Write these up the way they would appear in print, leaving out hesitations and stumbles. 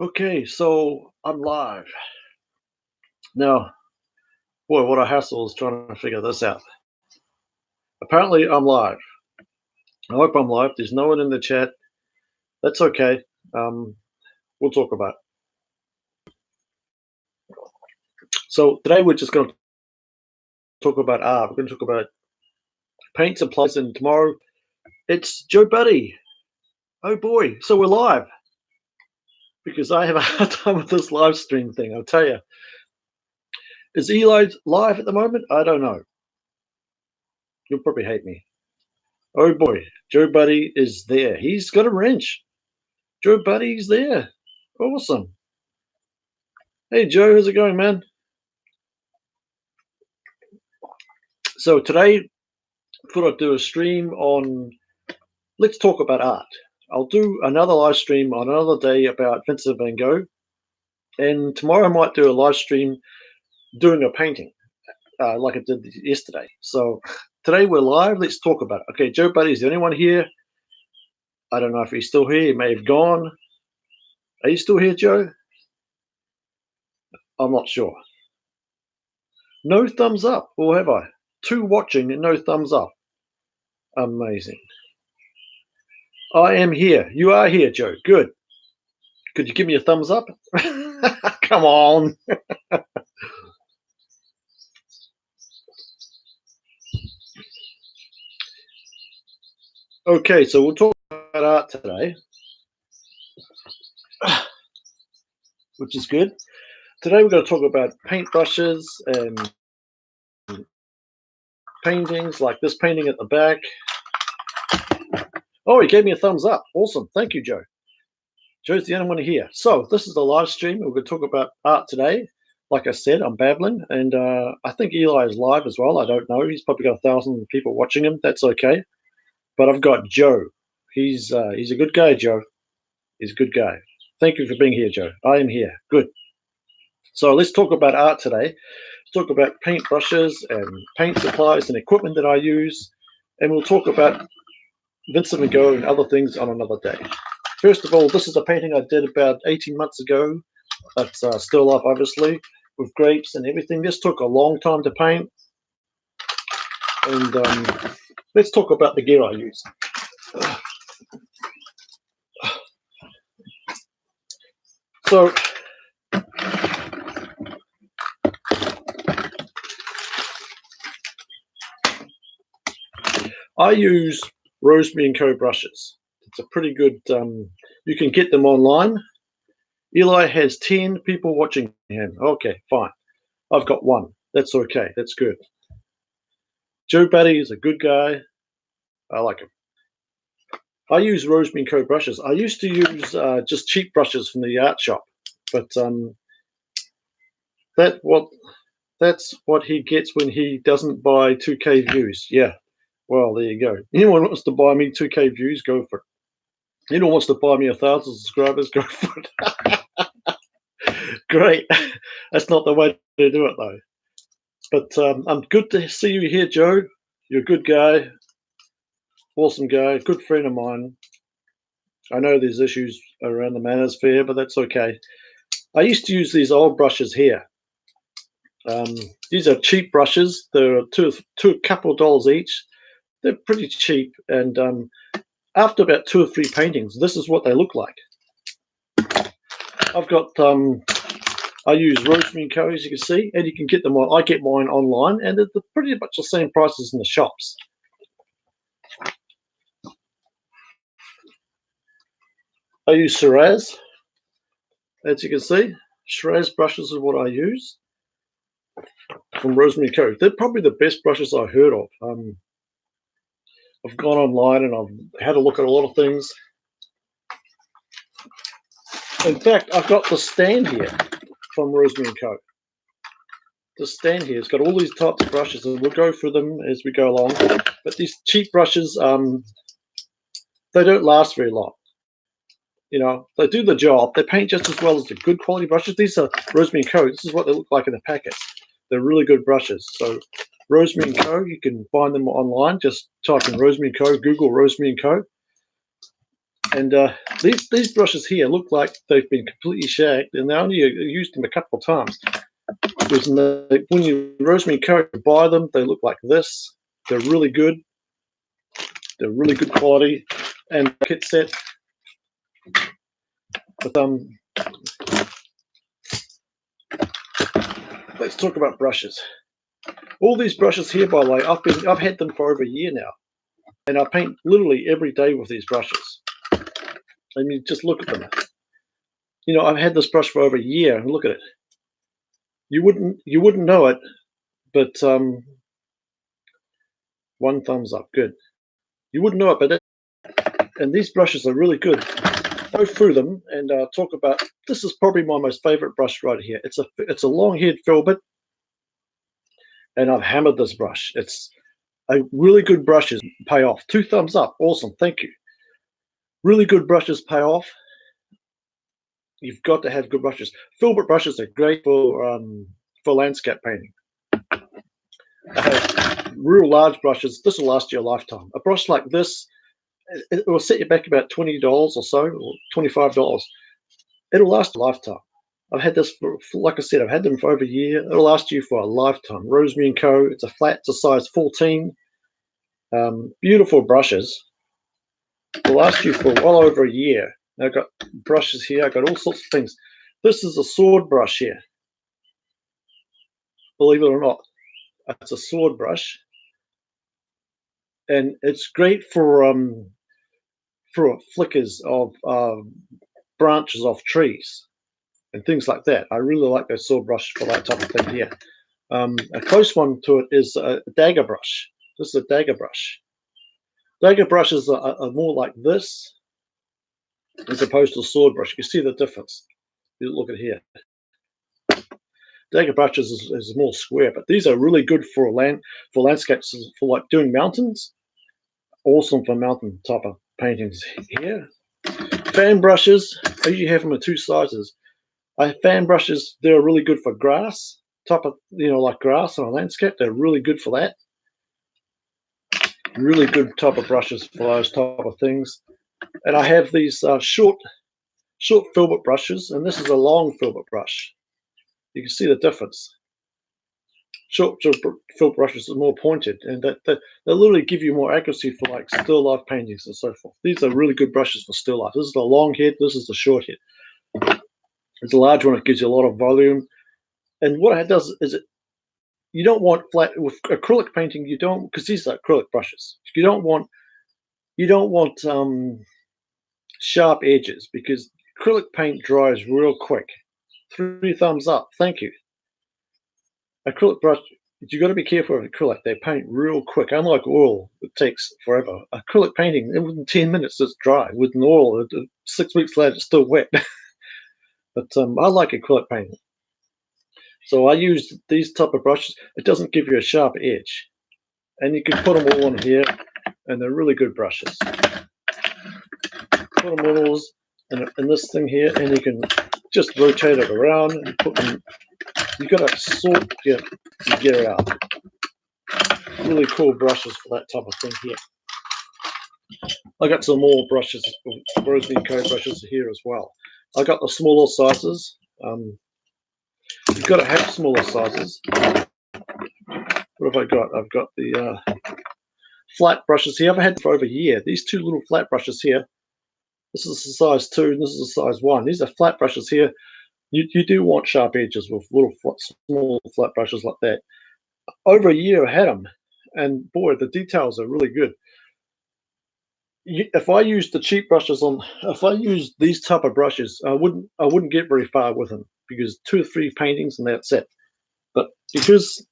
Okay, so I'm live. Now, boy, what a hassle is trying to figure this out. Apparently, I'm live. I hope I'm live. There's no one in the chat. That's okay. Um, we'll talk about it. So today we're just going to talk about art. We're going to talk about paint supplies, and tomorrow it's Joe Buddy. Oh boy, so we're live because I have a hard time with this live stream thing. I'll tell you. Is Eli live at the moment? I don't know. You'll probably hate me. Oh boy, Joe Buddy is there. He's got a wrench. Joe Buddy's there. Awesome. Hey Joe, how's it going, man? So today, I thought I'd do a stream on, let's talk about art. I'll do another live stream on another day about Vincent van Gogh. And tomorrow I might do a live stream doing a painting, like I did yesterday. So today we're live. Let's talk about it. Okay, Joe Buddy's the only one here. I don't know if he's still here. He may have gone. Are you still here, Joe? I'm not sure. No thumbs up, or have I? 2 watching and no thumbs up. Amazing. I am here. You are here, Joe. Good. Could you give me a thumbs up? Come on. Okay, so we'll talk about art today, which is good. Today we're going to talk about paintbrushes and paintings, like this painting at the back. Oh, he gave me a thumbs up. Awesome. Thank you, Joe. Joe's the only one here. So this is the live stream. We're going to talk about art today. Like I said, I'm babbling, and I think Eli is live as well. I don't know. He's probably got 1,000 people watching him. That's okay. But I've got Joe. He's a good guy, Joe. He's a good guy. Thank you for being here, Joe. I am here. Good. So let's talk about art today. Let's talk about paintbrushes and paint supplies and equipment that I use. And we'll talk about Vincent van Gogh and other things on another day. First of all, this is a painting I did about 18 months ago. That's still up, obviously, with grapes and everything. This took a long time to paint. And let's talk about the gear I use. So I use Rosemary & Co brushes. It's a pretty good, you can get them online. Eli has 10 people watching him. Okay, fine. I've got 1. That's okay. That's good. Joe Buddy is a good guy. I like him. I use Rosemary & Co brushes. I used to use just cheap brushes from the art shop, but that's what he gets when he doesn't buy 2K views. Yeah. Well, there you go. Anyone wants to buy me 2K views, go for it. Anyone wants to buy me 1,000 subscribers, go for it. Great. That's not the way to do it, though. But I'm good to see you here, Joe. You're a good guy. Awesome guy. Good friend of mine. I know there's issues around the manosphere, but that's okay. I used to use these old brushes here. These are cheap brushes. They're a couple of dollars each. They're pretty cheap. And after about 2 or 3 paintings, this is what they look like. I've got, I use Rosemary & Co, as you can see, and you can get them on, I get mine online, and they're pretty much the same prices in the shops. I use Shiraz, as you can see. Shiraz brushes are what I use from Rosemary & Co. They're probably the best brushes I've heard of. I've gone online and I've had a look at a lot of things. In fact, I've got the stand here from Rosemary & Co. The stand here, it's got all these types of brushes, and we'll go through them as we go along. But these cheap brushes, they don't last very long. You know, they do the job. They paint just as well as the good quality brushes. These are Rosemary & Co. This is what they look like in the packets. They're really good brushes. So Rosemary & Co, you can find them online. Just type in Rosemary & Co, Google Rosemary & Co. And these brushes here look like they've been completely shagged, and they only used them a couple of times. When you Rosemary Co buy them, they look like this. They're really good. They're really good quality. And kit set. But let's talk about brushes. All these brushes here, by the way, I've had them for over a year now, and I paint literally every day with these brushes. I mean, just look at them. You know, I've had this brush for over a year, and look at it. You wouldn't know it, but one thumbs up, good. You wouldn't know it, but and these brushes are really good. Go through them and talk about. This is probably my most favorite brush right here. It's a long-haired filbert, and I've hammered this brush. It's a really good brushes pay off. 2 thumbs up, awesome, thank you. Really good brushes pay off. You've got to have good brushes. Filbert brushes are great for landscape painting. I have real large brushes. This will last you a lifetime. A brush like this, it will set you back about $20 or so, or $25. It'll last a lifetime. I've had this for, like I said, I've had them for over a year. It'll last you for a lifetime. Rosemary & Co. It's a flat, it's a size 14. Beautiful brushes. Will last you for well over a year. I've got brushes here. I've got all sorts of things. This is a sword brush here. Believe it or not, it's a sword brush, and it's great for flickers of branches off trees and things like that. I really like those sword brush for that type of thing here. A close one to it is a dagger brush. This is a dagger brush. Dagger brushes are more like this as opposed to a sword brush. You see the difference. You look at here. Dagger brushes is more square, but these are really good for landscapes, for like doing mountains. Awesome for mountain type of paintings here. Fan brushes, I usually have them in 2 sizes. Fan brushes, they're really good for grass, type of, you know, like grass on a landscape. They're really good for that. Really good type of brushes for those type of things. And I have these short filbert brushes, and this is a long filbert brush. You can see the difference. Short filbert brushes are more pointed, and they literally give you more accuracy for like still life paintings and so forth. These are really good brushes for still life. This is the long head. This is the short head. It's a large one. It gives you a lot of volume. And what it does is you don't want flat with acrylic painting. You don't, because these are acrylic brushes. You don't want sharp edges, because acrylic paint dries real quick. 3 thumbs up. Thank you. Acrylic brush, you got to be careful with acrylic. They paint real quick. Unlike oil, it takes forever. Acrylic painting, within 10 minutes, it's dry. With an oil, 6 weeks later, it's still wet. But I like acrylic painting. So I use these type of brushes. It doesn't give you a sharp edge. And you can put them all on here, and they're really good brushes. Put them all in this thing here, and you can just rotate it around and put them. You got to sort to get it out. Really cool brushes for that type of thing here. I got some more brushes, Rosemary Co brushes here as well. I got the smaller sizes. You've got to have smaller sizes. What have I got? I've got the flat brushes here. I've had them for over a year. These 2 little flat brushes here. This is a size 2, and this is a size 1. These are flat brushes here. You do want sharp edges with little small flat brushes like that. Over a year I had them, and boy, the details are really good. If I used the cheap brushes if I used these type of brushes, I wouldn't get very far with them, because 2 or 3 paintings and that's it. But because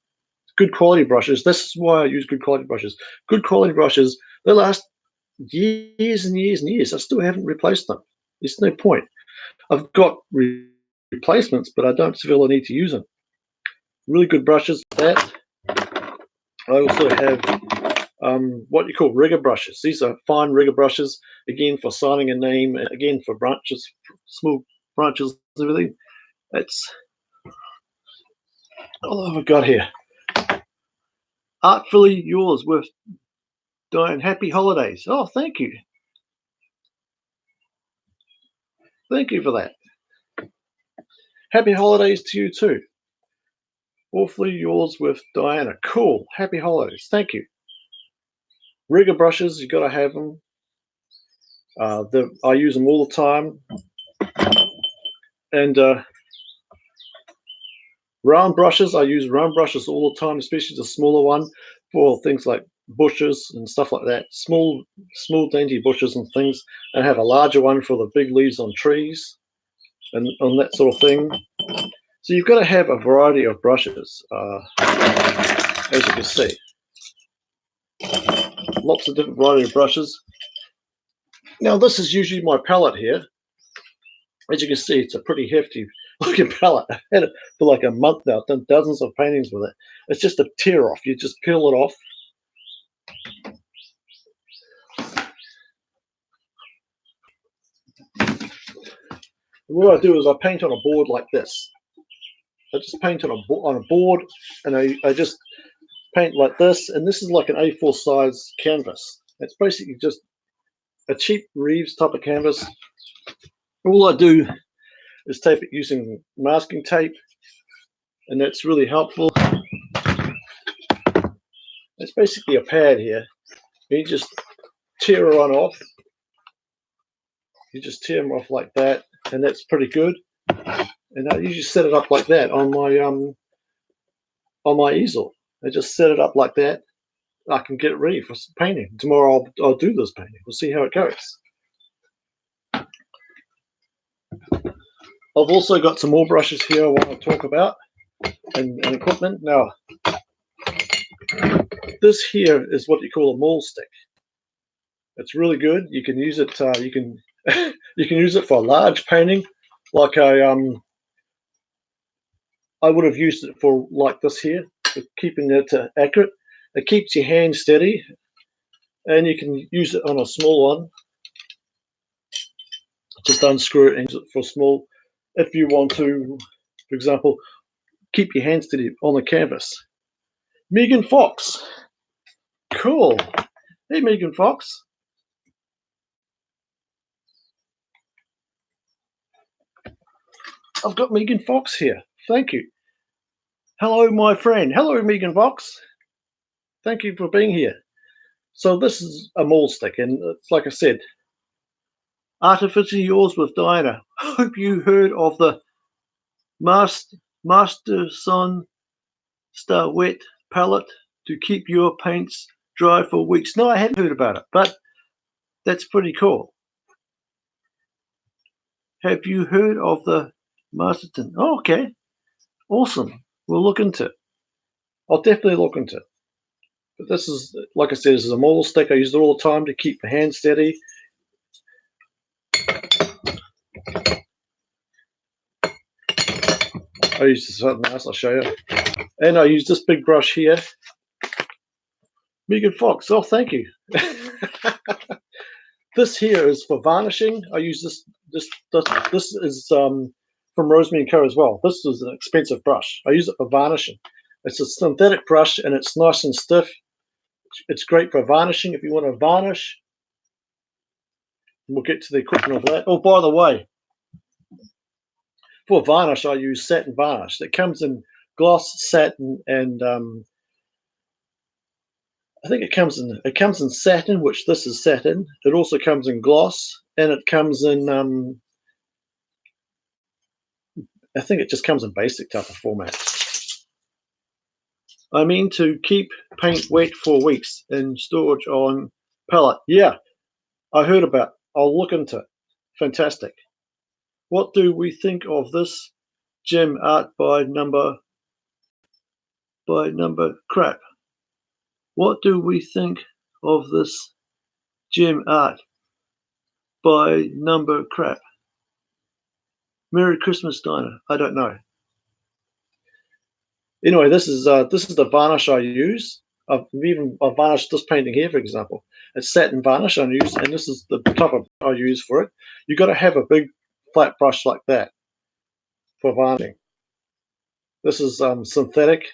good quality brushes, this is why I use good quality brushes. Good quality brushes, they last years and years and years. I still haven't replaced them. There's no point. I've got replacements, but I don't feel I need to use them. Really good brushes for that. I also have what you call rigger brushes. These are fine rigger brushes, again for signing a name, and again for branches, small branches, everything. It's all I've got here. Artfully yours with Diane. Happy holidays. Oh, thank you. Thank you for that. Happy holidays to you too. Awfully yours with Diana. Cool. Happy holidays. Thank you. Rigger brushes, you got to have them. I use them all the time. And round brushes, I use round brushes all the time, especially the smaller one for things like bushes and stuff like that. Small dainty bushes and things. And I have a larger one for the big leaves on trees and on that sort of thing. So you've got to have a variety of brushes, as you can see. Lots of different variety of brushes. Now this is usually my palette here. As you can see, it's a pretty hefty looking palette. I've had it for like a month now. I've done dozens of paintings with it. It's just a tear off. You just peel it off. And what I do is I paint on a board like this. I just paint on a board, and I just paint like this. And this is like an A4 size canvas. It's basically just a cheap Reeves type of canvas. All I do is tape it using masking tape, and that's really helpful. It's basically a pad here. You just tear one off. You just tear them off like that, and that's pretty good. And I usually set it up like that on my easel. I just set it up like that. I can get it ready for some painting. Tomorrow I'll do this painting. We'll see how it goes. I've also got some more brushes here I want to talk about and equipment. Now, this here is what you call a maul stick. It's really good. You can use it. You can use it for a large painting, like I would have used it for like this here, for keeping it accurate. It keeps your hand steady, and you can use it on a small one. Just unscrew it and use it for small. If you want to, for example, keep your hand steady on the canvas. Megan Fox. Cool. Hey, Megan Fox. I've got Megan Fox here. Thank you. Hello, my friend. Hello, Megan Fox. Thank you for being here. So this is a maul stick, and it's like I said, Artificially Yours with Diana. Hope you heard of the Master Son Star Wet palette to keep your paints dry for weeks. No, I haven't heard about it, but that's pretty cool. Have you heard of the Masterton? Oh, okay. Awesome. We'll look into it. I'll definitely look into it. But this is, like I said, this is a maul stick. I use it all the time to keep the hand steady. I use something else, I'll show you. And I use this big brush here. Megan Fox, oh, thank you. This here is for varnishing. I use this is from Rosemary & Co as well. This is an expensive brush. I use it for varnishing. It's a synthetic brush, and it's nice and stiff. It's great for varnishing if you want to varnish. We'll get to the equipment of that. Oh, by the way, for varnish, I use satin varnish. It comes in gloss, satin, and I think it comes in satin, which this is satin. It also comes in gloss, and it comes in I think it just comes in basic type of format. I mean to keep paint wet for weeks in storage on palette. Yeah, I heard about. I'll look into it. Fantastic. What do we think of this gem art by number crap? What do we think of this gem art by number crap? Merry Christmas, Dinah. I don't know. Anyway, this is the varnish I use. I've varnished this painting here, for example. It's satin varnish I use, and this is the type of I use for it. You've got to have a big flat brush like that for varnishing. This is synthetic,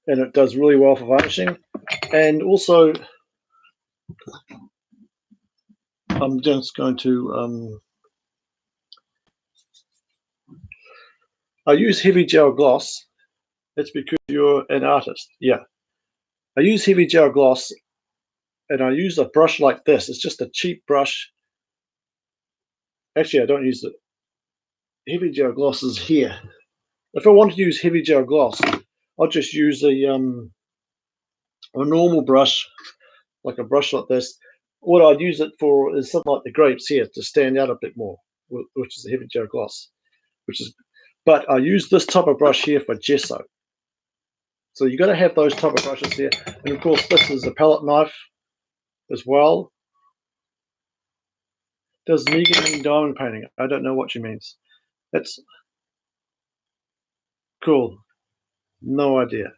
and it does really well for varnishing. And also, I'm just going to, I use heavy gel gloss. It's because you're an artist. Yeah. I use heavy gel gloss, and I use a brush like this. It's just a cheap brush. Actually, I don't use it. Heavy gel gloss is here. If I want to use heavy gel gloss, I'll just use a normal brush, like a brush like this. What I'd use it for is something like the grapes here to stand out a bit more, which is the heavy gel gloss. But I use this type of brush here for gesso. So you got to have those type of brushes here, and of course this is a palette knife as well. Does Megan mean diamond painting? I don't know what she means. That's cool. No idea.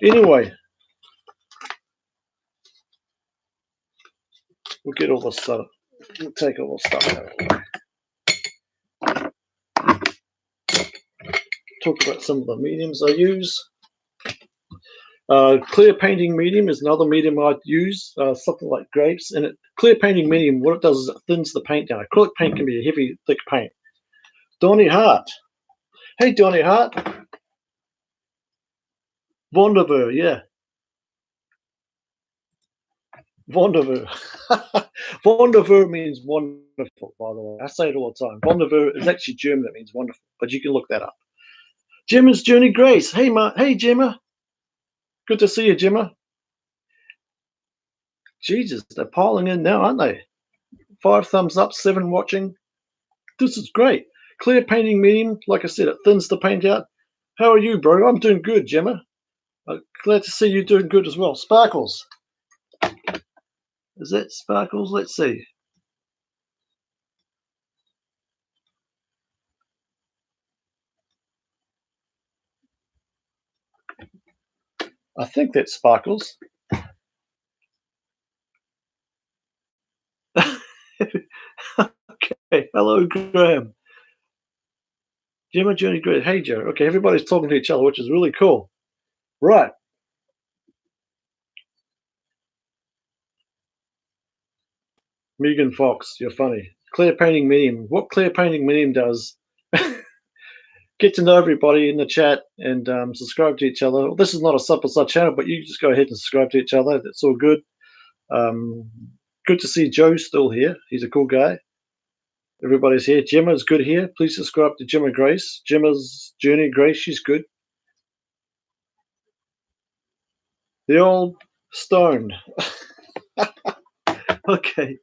Anyway, we'll get all this stuff. We'll take all this stuff out. Talk about some of the mediums I use. Clear painting medium is another medium I'd use, something like grapes. And clear painting medium, what it does is it thins the paint down. Acrylic paint can be a heavy, thick paint. Donny Hart. Hey, Donny Hart. Wonderful, yeah. Wonderful. Wonderful means wonderful, by the way. I say it all the time. Wonderful is actually German. That means wonderful, but you can look that up. Gemma's Journey Grace. Hey, hey, Gemma. Good to see you, Gemma. Jesus, they're piling in now, aren't they? 5 thumbs up, 7 watching. This is great. Clear painting medium. Like I said, it thins the paint out. How are you, bro? I'm doing good, Gemma. Glad to see you doing good as well. Sparkles. Is that Sparkles? Let's see. I think that's Sparkles. Okay. Hello, Graham. Gemma, Journey, great. Hey, Joe. Okay, everybody's talking to each other, which is really cool. Right. Megan Fox, you're funny. Clear painting medium. What clear painting medium does? Get to know everybody in the chat and subscribe to each other. This is not a Supple Sud channel, but you just go ahead and subscribe to each other. That's all good. Good to see Joe still here. He's a cool guy. Everybody's here. Gemma's good here. Please subscribe to Gemma Grace. Gemma's Journey Grace, she's good. The old stone. Okay.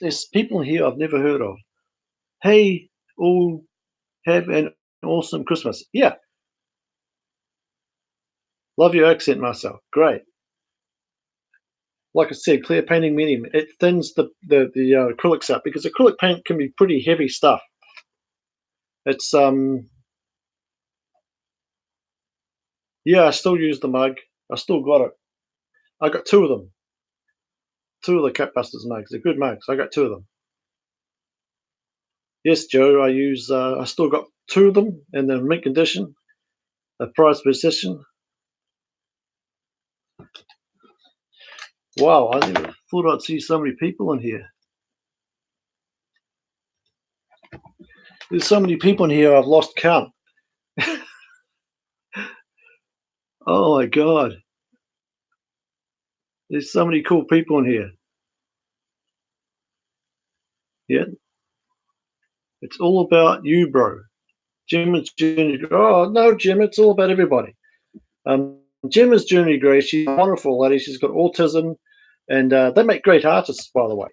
There's people here I've never heard of. Hey, all have an awesome Christmas. Yeah. Love your accent, Marcel. Great. Like I said, clear painting medium. It thins the acrylics out because acrylic paint can be pretty heavy stuff. It's yeah, I still use the mug. I still got it. I got 2 of them. 2 of the Catbusters mugs. They're good mugs. I got 2 of them. Yes, Joe. I use. I still got 2 of them in the mint condition, a prized possession. Wow, I never thought I'd see so many people in here. There's so many people in here, I've lost count. Oh my God. There's so many cool people in here. Yeah. It's all about you, bro. Gemma's Journey. Oh, no, Jim, it's all about everybody. Gemma's Journey Grace, she's a wonderful lady. She's got autism, and they make great artists, by the way.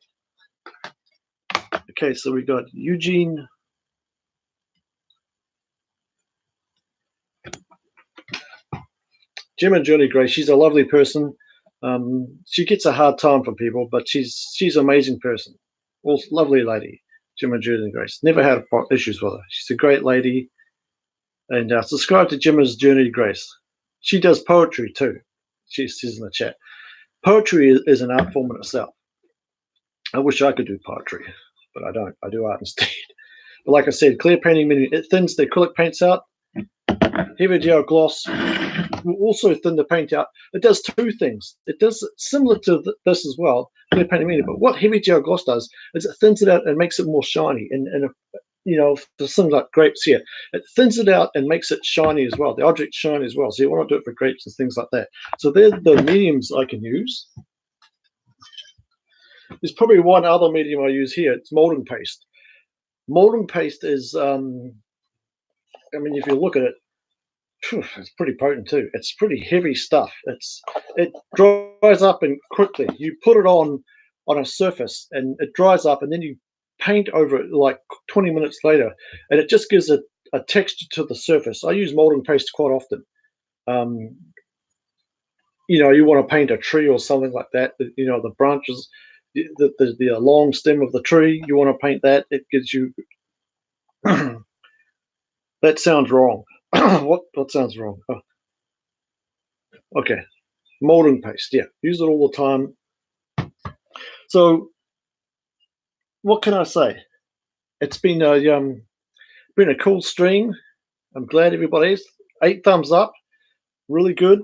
Okay, so we got Eugene. Gemma Journey Grace, she's a lovely person. She gets a hard time from people, but she's an amazing person. Also, lovely lady, Gemma Journey Grace. Never had issues with her. She's a great lady. And subscribe to Gemma's Journey Grace. She does poetry too. She says in the chat. Poetry is an art form in itself. I wish I could do poetry, but I don't. I do art instead. But like I said, clear painting medium, it thins the acrylic paints out. Heavy gel gloss, will also thin the paint out. It does two things. It does similar to this as well, clear painting media, but what heavy gel gloss does is it thins it out and makes it more shiny. And you know, for something like grapes here, it thins it out and makes it shiny as well. The object shiny as well. So you want to do it for grapes and things like that. So they're the mediums I can use. There's probably one other medium I use here. It's molding paste. Molding paste is, I mean, if you look at it, it's pretty potent too. It's pretty heavy stuff. It dries up and quickly. You put it on a surface and it dries up, and then you paint over it like 20 minutes later, and it just gives a texture to the surface. I use molding paste quite often. You know, you want to paint a tree or something like that. You know, the branches, the long stem of the tree. You want to paint that. It gives you. That sounds wrong. What sounds wrong? Oh. Okay, molding paste. Yeah, use it all the time. So, what can I say? It's been a cool stream. I'm glad everybody's 8 thumbs up. Really good.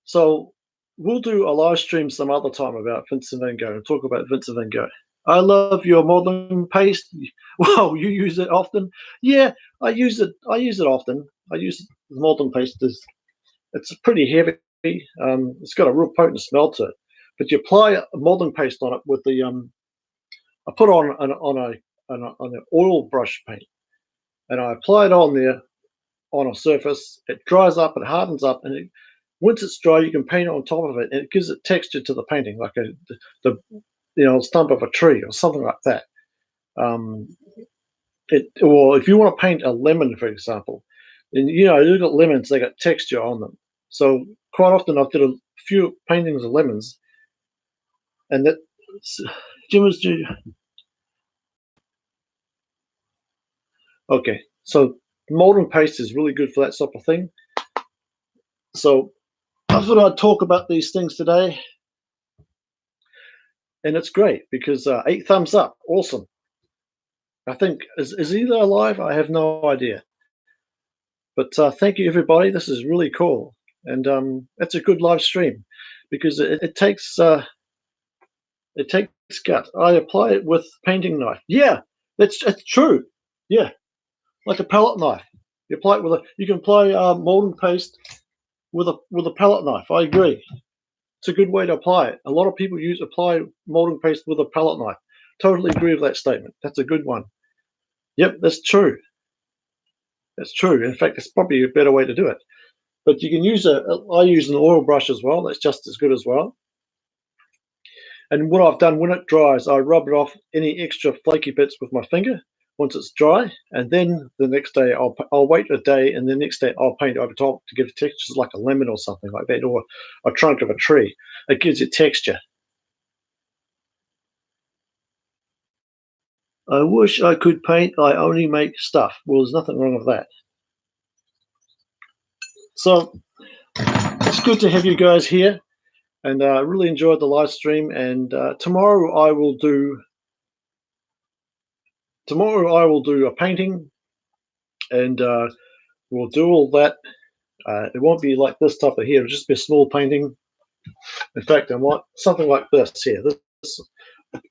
So we'll do a live stream some other time about Vincent van Gogh and talk about Vincent van Gogh. I love your modeling paste. Wow, you use it often? Yeah, I use it often. I use the modeling paste. It's pretty heavy. It's got a real potent smell to it. But you apply a modeling paste on it with the I put on an oil brush paint, and I apply it on there on a surface. It dries up, it hardens up, and once it's dry, you can paint on top of it, and it gives it texture to the painting, like the stump of a tree or something like that. Or if you want to paint a lemon, for example, and you've got lemons, they got texture on them. So quite often I've did a few paintings of lemons, and that Jim was okay. So molding paste is really good for that sort of thing. So I thought I'd talk about these things today, and it's great because 8 thumbs up, awesome. I think is either alive? I have no idea. But thank you, everybody. This is really cool, and it's a good live stream because it takes gut. I apply it with painting knife. Yeah, it's true. Yeah, like a palette knife. You apply it you can apply molding paste with a palette knife. I agree. It's a good way to apply it. A lot of people apply molding paste with a palette knife. Totally agree with that statement. That's a good one. Yep, that's true. That's true. In fact, it's probably a better way to do it. But you can use I use an oil brush as well. That's just as good as well. And what I've done when it dries, I rub it off any extra flaky bits with my finger once it's dry, and then the next day I'll wait a day, and the next day I'll paint over top to give textures like a lemon or something like that, or a trunk of a tree. It gives it texture. I wish I could paint. I only make stuff. Well, there's nothing wrong with that. So it's good to have you guys here, and I really enjoyed the live stream. And tomorrow I will do a painting, and we'll do all that. It won't be like this type of here. It'll just be a small painting. In fact, I want something like this here.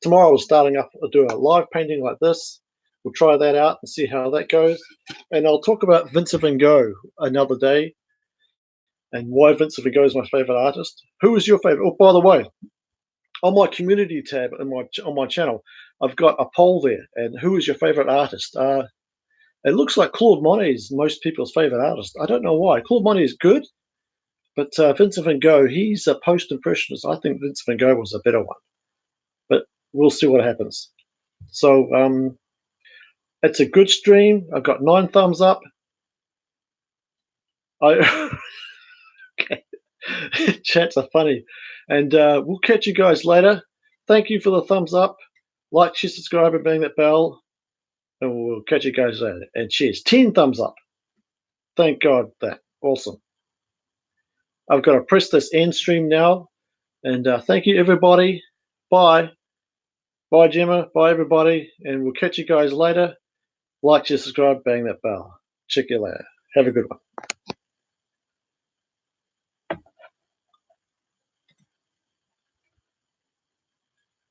Tomorrow we're starting up, do a live painting like this. We'll try that out and see how that goes. And I'll talk about Vincent van Gogh another day, and why Vincent van Gogh is my favorite artist. Who is your favorite? Oh, by the way, on my community tab on my channel, I've got a poll there. And who is your favorite artist? It looks like Claude Monet is most people's favorite artist. I don't know why. Claude Monet is good, but Vincent van Gogh, he's a post-impressionist. I think Vincent van Gogh was a better one. But we'll see what happens. So it's a good stream. I've got 9 thumbs up. Okay. Chats are funny. And we'll catch you guys later. Thank you for the thumbs up. Like, share, subscribe, and bang that bell. And we'll catch you guys later. And cheers. 10 thumbs up. Thank God for that. Awesome. I've got to press this end stream now. And thank you, everybody. Bye. Bye, Gemma. Bye, everybody. And we'll catch you guys later. Like, share, subscribe, bang that bell. Check you later. Have a good one.